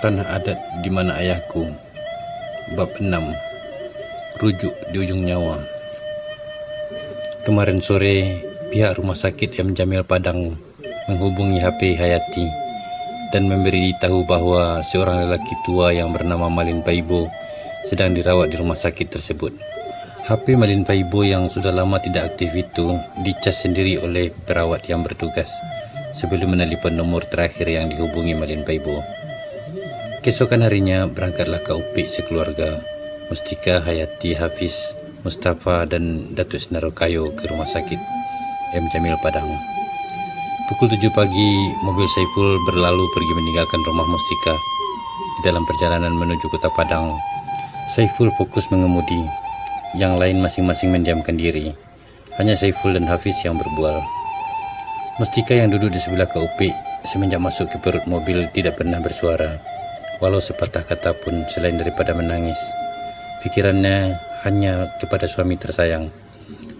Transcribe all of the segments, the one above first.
Tanah adat di mana ayahku. Bab 6. Rujuk di ujung nyawa. Kemarin sore, pihak rumah sakit M. Jamil Padang menghubungi HP Hayati dan memberi tahu bahwa seorang lelaki tua yang bernama Malin Paibo sedang dirawat di rumah sakit tersebut. HP Malin Paibo yang sudah lama tidak aktif itu dicas sendiri oleh perawat yang bertugas sebelum menelpon nomor terakhir yang dihubungi Malin Paibo. Keesokan harinya berangkatlah Kak Upik sekeluarga, Mustika, Hayati, Hafiz, Mustafa dan Datuk Senaro Kayo ke rumah sakit M. Jamil Padang. Pukul 7 pagi, mobil Saiful berlalu pergi meninggalkan rumah Mustika. Di dalam perjalanan menuju kota Padang, Saiful fokus mengemudi, yang lain masing-masing mendiamkan diri. Hanya Saiful dan Hafiz yang berbual. Mustika yang duduk di sebelah Kak Upik semenjak masuk ke perut mobil tidak pernah bersuara, walau sepatah kata pun selain daripada menangis. Pikirannya hanya kepada suami tersayang.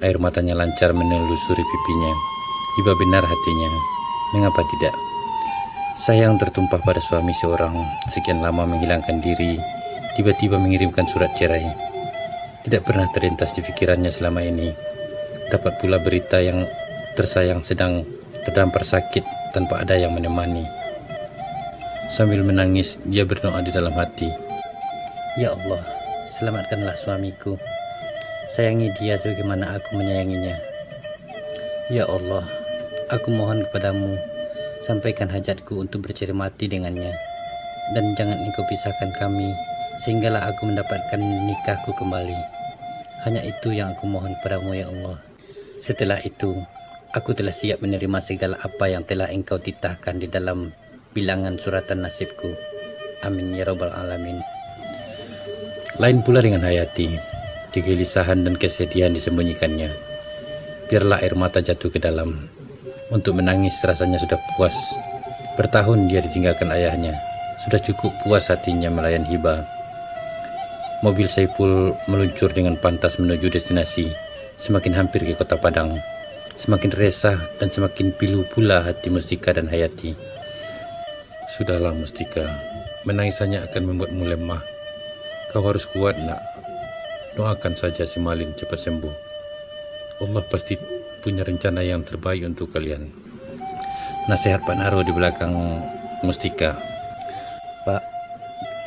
Air matanya lancar menelusuri pipinya. Tiba benar hatinya, mengapa tidak? Sayang tertumpah pada suami seorang, sekian lama menghilangkan diri, tiba-tiba mengirimkan surat cerai. Tidak pernah terlintas di pikirannya selama ini. Dapat pula berita yang tersayang sedang terdampar sakit tanpa ada yang menemani. Sambil menangis, dia berdoa di dalam hati. Ya Allah, selamatkanlah suamiku. Sayangi dia sebagaimana aku menyayanginya. Ya Allah, aku mohon kepadamu, sampaikan hajatku untuk bercermati dengannya. Dan jangan engkau pisahkan kami, sehinggalah aku mendapatkan nikahku kembali. Hanya itu yang aku mohon kepadamu ya Allah. Setelah itu, aku telah siap menerima segala apa yang telah engkau titahkan di dalam bilangan suratan nasibku. Amin ya rabbal alamin. Lain pula dengan Hayati. Kegelisahan dan kesedihan disembunyikannya. Biarlah air mata jatuh ke dalam. Untuk menangis rasanya sudah puas. Bertahun dia ditinggalkan ayahnya. Sudah cukup puas hatinya melayan hibah. Mobil Saiful meluncur dengan pantas menuju destinasi. Semakin hampir ke kota Padang, semakin resah dan semakin pilu pula hati Mustika dan Hayati. Sudahlah Mustika, menangisannya akan membuatmu lemah. Kau harus kuat nak. Doakan saja si Malin cepat sembuh. Allah pasti punya rencana yang terbaik untuk kalian. Nasihat Pak Naro di belakang Mustika. Pak,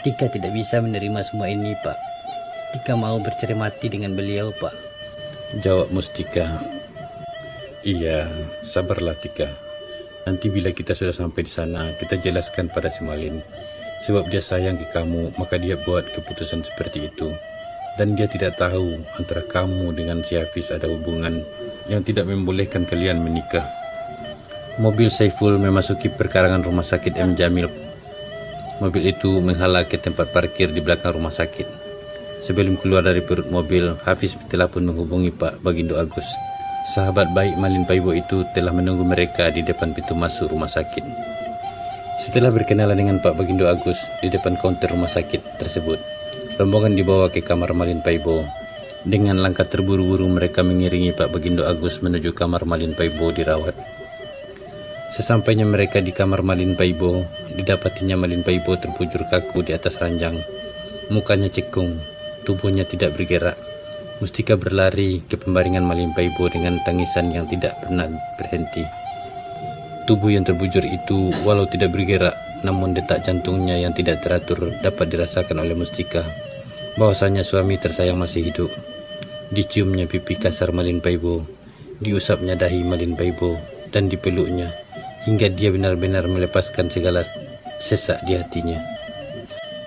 Tika tidak bisa menerima semua ini Pak. Tika mau bercermati dengan beliau Pak. Jawab Mustika. Iya, sabarlah Tika. Nanti bila kita sudah sampai di sana, kita jelaskan pada si Malin. Sebab dia sayang ke kamu, maka dia buat keputusan seperti itu. Dan dia tidak tahu antara kamu dengan si Hafiz ada hubungan yang tidak membolehkan kalian menikah. Mobil Saiful memasuki perkarangan rumah sakit M. Jamil. Mobil itu menghala ke tempat parkir di belakang rumah sakit. Sebelum keluar dari perut mobil, Hafiz telah pun menghubungi Pak Bagindo Agus. Sahabat baik Malin Paibo itu telah menunggu mereka di depan pintu masuk rumah sakit. Setelah berkenalan dengan Pak Bagindo Agus di depan kaunter rumah sakit tersebut, rombongan dibawa ke kamar Malin Paibo. Dengan langkah terburu-buru mereka mengiringi Pak Bagindo Agus menuju kamar Malin Paibo dirawat. Sesampainya mereka di kamar Malin Paibo, didapatinya Malin Paibo terbujur kaku di atas ranjang. Mukanya cekung, tubuhnya tidak bergerak. Mustika berlari ke pembaringan Malin Paibo dengan tangisan yang tidak pernah berhenti. Tubuh yang terbujur itu walau tidak bergerak, namun detak jantungnya yang tidak teratur dapat dirasakan oleh Mustika. Bahwasanya suami tersayang masih hidup. Diciumnya pipi kasar Malin Paibo, diusapnya dahi Malin Paibo, dan dipeluknya, hingga dia benar-benar melepaskan segala sesak di hatinya.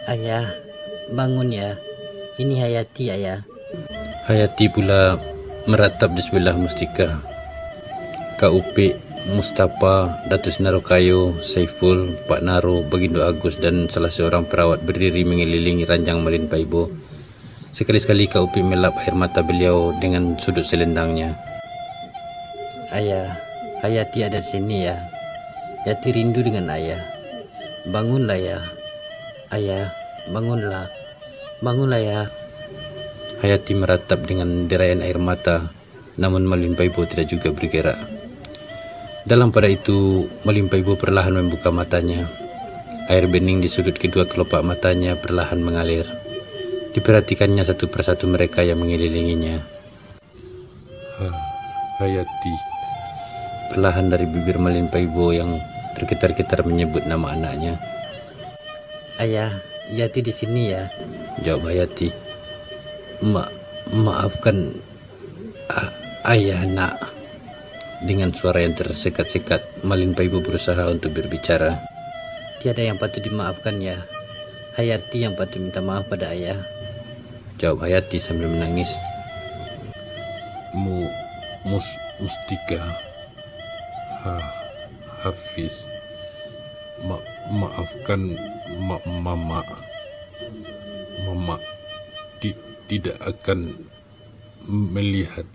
Ayah, bangun ya. Ini Hayati ayah. Hayati pula meratap di sebelah Mustika. Kak Upik, Mustafa, Datuk Senaro Kayo, Saiful, Pak Naro, Bagindo Agus dan salah seorang perawat berdiri mengelilingi ranjang Malin Paibo. Sekali-sekali Kak Upik melap air mata beliau dengan sudut selendangnya. Ayah, Hayati ada di sini ya. Hayati rindu dengan ayah. Bangunlah ya. Ayah, bangunlah. Bangunlah ya. Hayati meratap dengan derayan air mata, namun Malin Paibo tidak juga bergerak. Dalam pada itu, Malin Paibo perlahan membuka matanya. Air bening di sudut kedua kelopak matanya perlahan mengalir. Diperhatikannya satu persatu mereka yang mengelilinginya. Hayati. Perlahan dari bibir Malin Paibo yang tergetar-getar menyebut nama anaknya. Ayah, Yati di sini ya. Jawab Hayati. Maafkan ayah, nak. Dengan suara yang tersekat-sekat, Malin Paibo berusaha untuk berbicara. Tiada yang patut dimaafkan ya. Hayati yang patut minta maaf pada ayah. Jawab Hayati sambil menangis. Mustika. Hafiz. Maafkan mama. Mama tidak akan melihat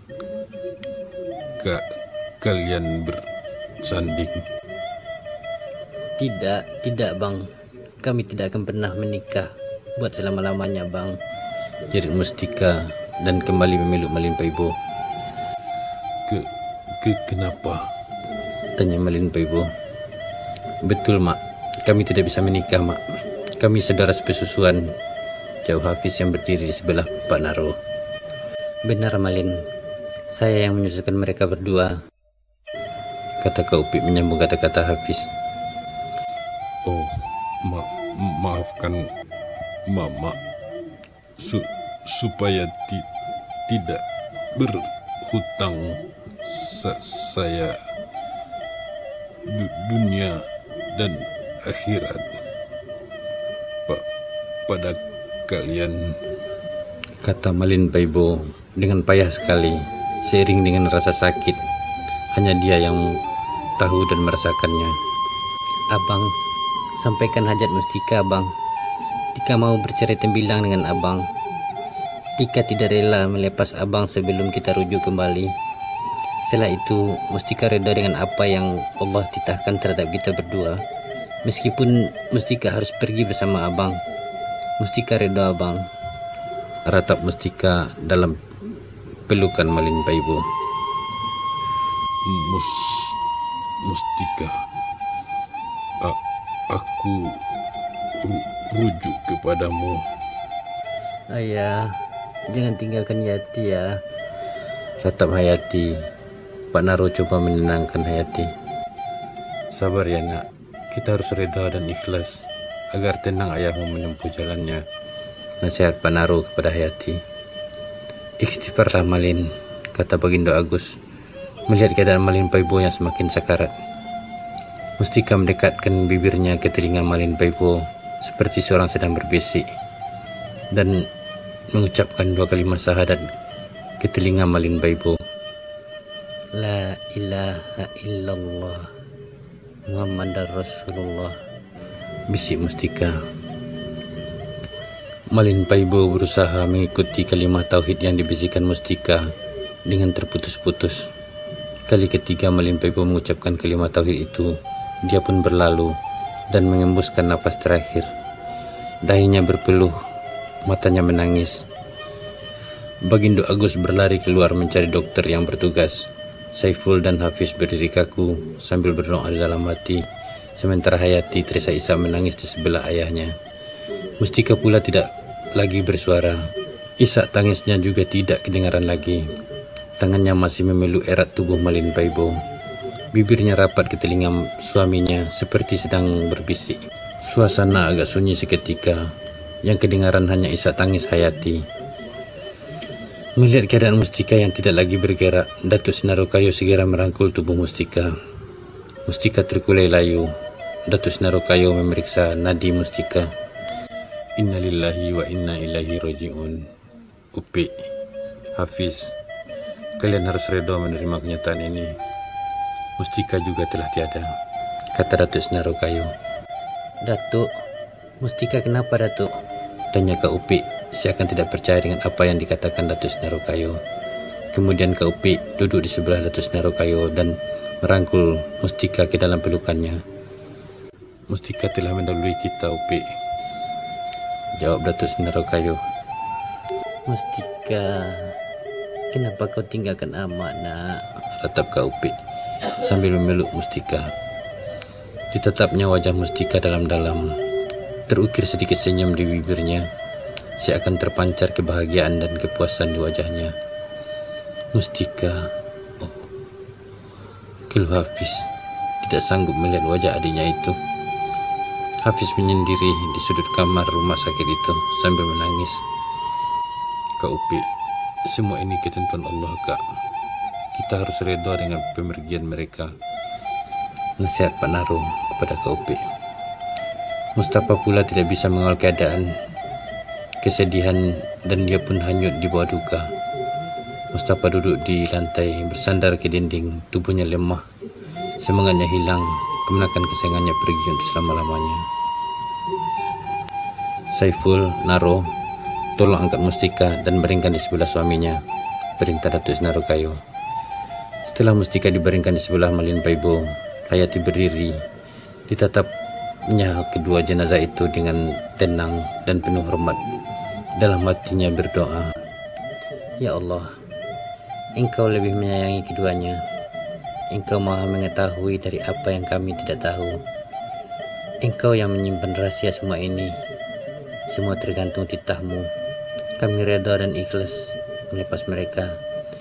kalian bersanding. Tidak bang. Kami tidak akan pernah menikah buat selama-lamanya bang. Jerit Mustika dan kembali memeluk Malin Paibo. Kenapa? Tanya Malin Paibo. Betul mak, kami tidak bisa menikah mak. Kami saudara sepesusuan. Jawab Hafiz yang berdiri di sebelah Pak Naro. Benar Malin, saya yang menyusukan mereka berdua. Kata Kak Upik menyambung kata-kata Hafiz. Oh, maafkan mama supaya tidak berhutang saya dunia dan akhirat pada kalian. Kata Malin Paibo dengan payah sekali, seiring dengan rasa sakit. Hanya dia yang tahu dan merasakannya. Abang, sampaikan hajat Mustika abang. Tika mau bercerai tembilang dengan abang. Tika tidak rela melepas abang sebelum kita rujuk kembali. Setelah itu, Mustika reda dengan apa yang Allah titahkan terhadap kita berdua. Meskipun Mustika harus pergi bersama abang, Mustika reda abang. Ratap Mustika dalam pelukan Malin Paibo. Mustika, aku rujuk kepadamu. Ayah, jangan tinggalkan Yati ya. Ratap Hayati. Pak Naro coba menenangkan Hayati. Sabar ya nak, kita harus reda dan ikhlas agar tenang ayahmu menempuh jalannya. Nasihat Pak Naro kepada Hayati. Istighfarlah Malin, kata Bagindo Agus, melihat keadaan Malin Paibo yang semakin sakarat. Mustika mendekatkan bibirnya ke telinga Malin Paibo seperti seorang sedang berbisik dan mengucapkan 2 kalimat syahadat ke telinga Malin Paibo. La ilaha illallah Muhammadar Rasulullah, bisik Mustika. Malin Paibo berusaha mengikuti kalimat tauhid yang dibisikkan Mustika dengan terputus-putus. Kali ketiga Malin Paibo mengucapkan kalimat tauhid itu, dia pun berlalu dan mengembuskan nafas terakhir. Dahinya berpeluh, matanya menangis. Bagindo Agus berlari keluar mencari dokter yang bertugas. Saiful dan Hafiz berdiri kaku sambil berdoa di dalam hati, sementara Hayati terisa-isa menangis di sebelah ayahnya. Mustika pula tidak lagi bersuara. Isak tangisnya juga tidak kedengaran lagi. Tangannya masih memeluk erat tubuh Malin Paibo. Bibirnya rapat ke telinga suaminya seperti sedang berbisik. Suasana agak sunyi seketika. Yang kedengaran hanya isak tangis Hayati. Melihat keadaan Mustika yang tidak lagi bergerak, Datuk Senarokayo segera merangkul tubuh Mustika. Mustika terkulai layu. Datuk Senarokayo memeriksa nadi Mustika. Innalillahi wa inna ilaihi raji'un. Upik, Hafiz, kalian harus reda menerima kenyataan ini. Mustika juga telah tiada, kata Datuk Senarokayo. Datuk, Mustika kenapa Datuk? Tanya Kak Upik, seakan tidak percaya dengan apa yang dikatakan Datuk Senarokayo. Kemudian Kak Upik duduk di sebelah Datuk Senarokayo dan merangkul Mustika ke dalam pelukannya. Mustika telah mendahului kita, Upik, jawab Datuk Senarokayo. Mustika, kenapa kau tinggalkan Amak nak? Ratap Kak Upik sambil memeluk Mustika. Ditatapnya wajah Mustika dalam-dalam. Terukir sedikit senyum di bibirnya. Seakan terpancar kebahagiaan dan kepuasan di wajahnya. Mustika. Oh. Keluh Hafiz tidak sanggup melihat wajah adiknya itu. Hafiz menyendiri di sudut kamar rumah sakit itu sambil menangis. Kak Upi, semua ini ketentuan Allah, Kak. Kita harus reda dengan pemergian mereka. Nasihat Pak Naro kepada Kak Upi. Mustafa pula tidak bisa mengawal keadaan, kesedihan, dan dia pun hanyut di bawah duka. Mustafa duduk di lantai bersandar ke dinding, tubuhnya lemah, semangatnya hilang, kemenakan kesayangannya pergi untuk selama-lamanya. Saiful, Naro, tolong angkat Mustika dan baringkan di sebelah suaminya, perintah Datuk Senaro Kayo. Setelah Mustika dibaringkan di sebelah Malin Paibo, Hayati berdiri, ditatapnya kedua jenazah itu dengan tenang dan penuh hormat. Dalam hatinya berdoa, "Ya Allah, Engkau lebih menyayangi keduanya. Engkau maha mengetahui dari apa yang kami tidak tahu. Engkau yang menyimpan rahasia semua ini. Semua tergantung titahmu. Kami reda dan ikhlas melepas mereka,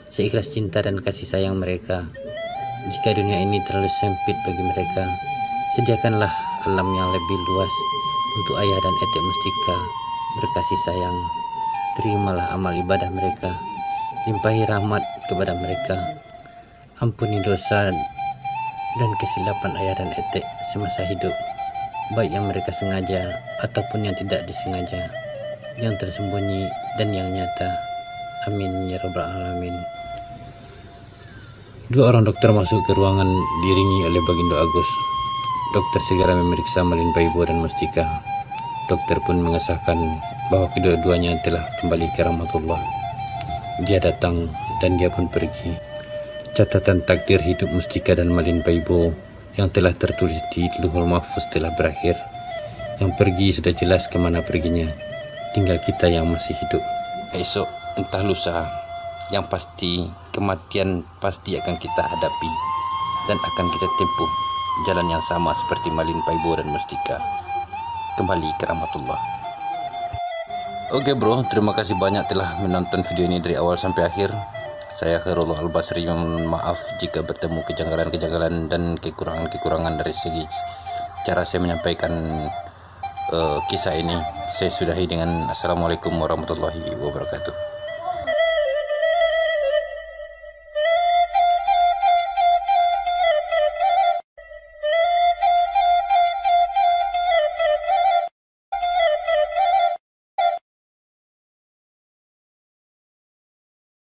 seikhlas cinta dan kasih sayang mereka. Jika dunia ini terlalu sempit bagi mereka, sediakanlah alam yang lebih luas untuk ayah dan etek Mustika berkasih sayang. Terimalah amal ibadah mereka, limpahi rahmat kepada mereka. Ampuni dosa dan kesilapan ayah dan etek semasa hidup, baik yang mereka sengaja ataupun yang tidak disengaja, yang tersembunyi dan yang nyata. Amin ya rabbal alamin." Dua orang dokter masuk ke ruangan diiringi oleh Bagindo Agus. Dokter segera memeriksa Malin Paibo dan Mustika. Dokter pun mengesahkan bahwa kedua-duanya telah kembali ke rahmatullah. Dia datang dan dia pun pergi. Catatan takdir hidup Mustika dan Malin Paibo yang telah tertulis di Lauhul Mahfuz telah berakhir. Yang pergi sudah jelas kemana perginya. Tinggal kita yang masih hidup. Esok entah lusa, yang pasti kematian pasti akan kita hadapi dan akan kita tempuh jalan yang sama seperti Malin Paibo dan Mustika, kembali ke rahmatullah. Oke bro, terima kasih banyak telah menonton video ini dari awal sampai akhir. Saya Khairullah Al-Basri, mohon maaf jika bertemu kejanggalan-kejanggalan dan kekurangan-kekurangan dari segi cara saya menyampaikan kisah ini. Saya sudahi dengan Assalamualaikum warahmatullahi wabarakatuh.